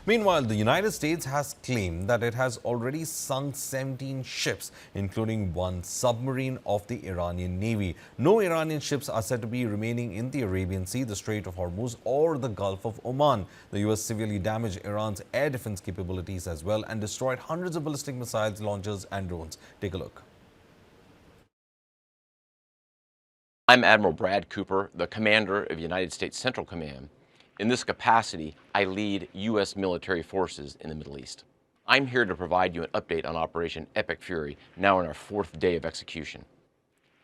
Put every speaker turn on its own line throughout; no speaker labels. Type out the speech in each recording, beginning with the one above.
Meanwhile, the United States has claimed that it has already sunk 17 ships, including one submarine of the Iranian Navy. No Iranian ships are said to be remaining in the Arabian Sea, the Strait of Hormuz, or the Gulf of Oman. The U.S. severely damaged Iran's air defense capabilities as well and destroyed hundreds of ballistic missiles, launchers, and drones. Take a look.
I'm Admiral Brad Cooper, the commander of United States Central Command. In this capacity, I lead U.S. military forces in the Middle East. I'm here to provide you an update on Operation Epic Fury, now in our 4th day of execution.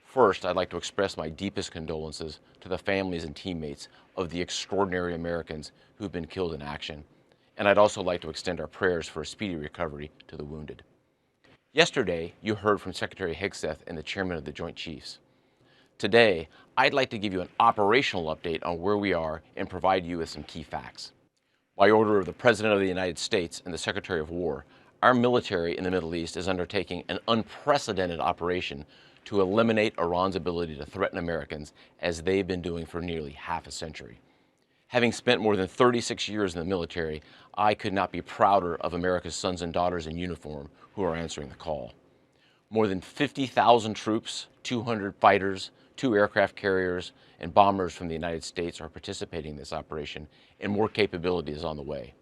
First, I'd like to express my deepest condolences to the families and teammates of the extraordinary Americans who've been killed in action, and I'd also like to extend our prayers for a speedy recovery to the wounded. Yesterday, you heard from Secretary Hegseth and the Chairman of the Joint Chiefs. Today, I'd like to give you an operational update on where we are and provide you with some key facts. By order of the President of the United States and the Secretary of War, our military in the Middle East is undertaking an unprecedented operation to eliminate Iran's ability to threaten Americans, as they've been doing for nearly half a century. Having spent more than 36 years in the military, I could not be prouder of America's sons and daughters in uniform who are answering the call. More than 50,000 troops, 200 fighters, 2 aircraft carriers, and bombers from the United States are participating in this operation, and more capability is on the way.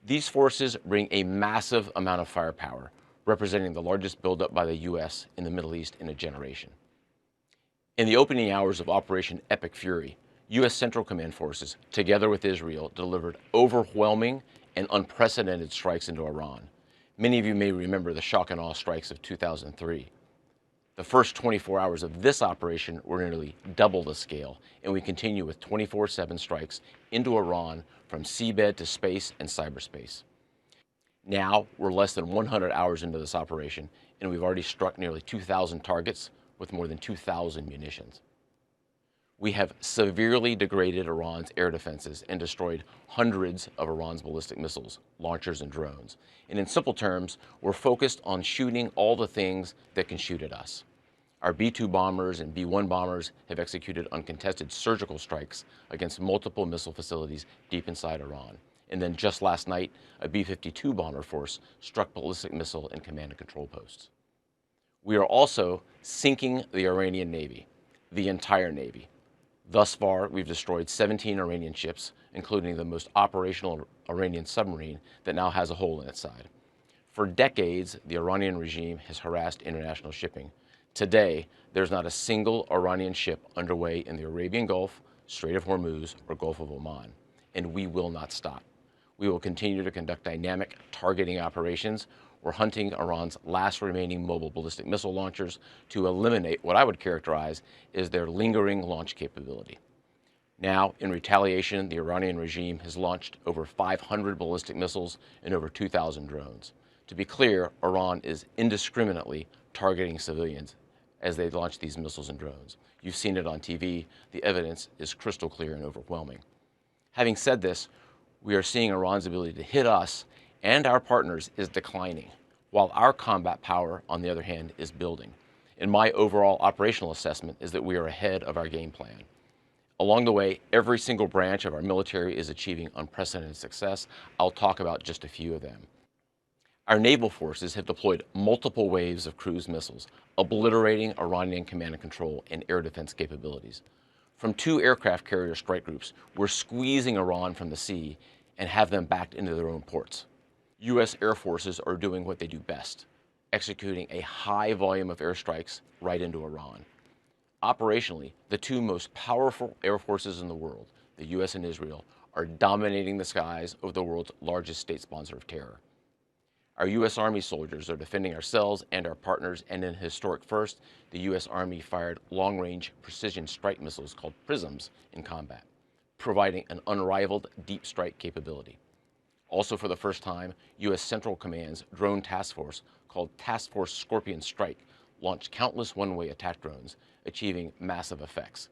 These forces bring a massive amount of firepower, representing the largest buildup by the U.S. in the Middle East in a generation. In the opening hours of Operation Epic Fury, U.S. Central Command forces, together with Israel, delivered overwhelming and unprecedented strikes into Iran. Many of you may remember the shock and awe strikes of 2003. The first 24 hours of this operation were nearly double the scale, and we continue with 24/7 strikes into Iran from seabed to space and cyberspace. Now, we're less than 100 hours into this operation, and we've already struck nearly 2,000 targets with more than 2,000 munitions. We have severely degraded Iran's air defenses and destroyed hundreds of Iran's ballistic missiles, launchers, and drones. And in simple terms, we're focused on shooting all the things that can shoot at us. Our B-2 bombers and B-1 bombers have executed uncontested surgical strikes against multiple missile facilities deep inside Iran. And then just last night, a B-52 bomber force struck ballistic missile and command and control posts. We are also sinking the Iranian Navy, the entire Navy. Thus far, we've destroyed 17 Iranian ships, including the most operational Iranian submarine that now has a hole in its side. For decades, the Iranian regime has harassed international shipping. Today, there's not a single Iranian ship underway in the Arabian Gulf, Strait of Hormuz, or Gulf of Oman, and we will not stop. We will continue to conduct dynamic targeting operations. We're hunting Iran's last remaining mobile ballistic missile launchers to eliminate what I would characterize as their lingering launch capability. Now, in retaliation, the Iranian regime has launched over 500 ballistic missiles and over 2,000 drones. To be clear, Iran is indiscriminately targeting civilians as they launch these missiles and drones. You've seen it on TV. The evidence is crystal clear and overwhelming. Having said this, we are seeing Iran's ability to hit us and our partners is declining, while our combat power, on the other hand, is building. And my overall operational assessment is that we are ahead of our game plan. Along the way, every single branch of our military is achieving unprecedented success. I'll talk about just a few of them. Our naval forces have deployed multiple waves of cruise missiles, obliterating Iranian command and control and air defense capabilities. From 2 aircraft carrier strike groups, we're squeezing Iran from the sea and have them backed into their own ports. U.S. air forces are doing what they do best, executing a high volume of airstrikes right into Iran. Operationally, the 2 most powerful air forces in the world, the U.S. and Israel, are dominating the skies of the world's largest state sponsor of terror. Our U.S. Army soldiers are defending ourselves and our partners, and in a historic first, the U.S. Army fired long-range precision strike missiles called PRISMs in combat, providing an unrivaled deep strike capability. Also for the first time, U.S. Central Command's drone task force, called Task Force Scorpion Strike, launched countless one-way attack drones, achieving massive effects.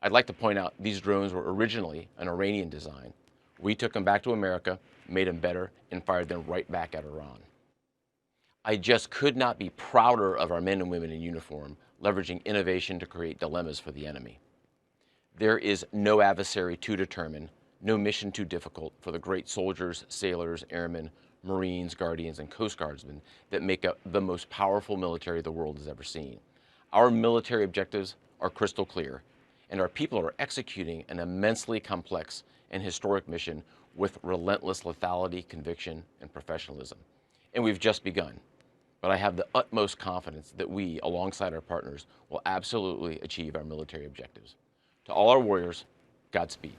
I'd like to point out these drones were originally an Iranian design. We took them back to America, made them better, and fired them right back at Iran. I just could not be prouder of our men and women in uniform, leveraging innovation to create dilemmas for the enemy. There is no adversary too determined, No mission too difficult for the great soldiers, sailors, airmen, Marines, Guardians, and Coast Guardsmen that make up the most powerful military the world has ever seen. Our military objectives are crystal clear, and our people are executing an immensely complex and historic mission with relentless lethality, conviction, and professionalism. And we've just begun. But I have the utmost confidence that we, alongside our partners, will absolutely achieve our military objectives. To all our warriors, Godspeed.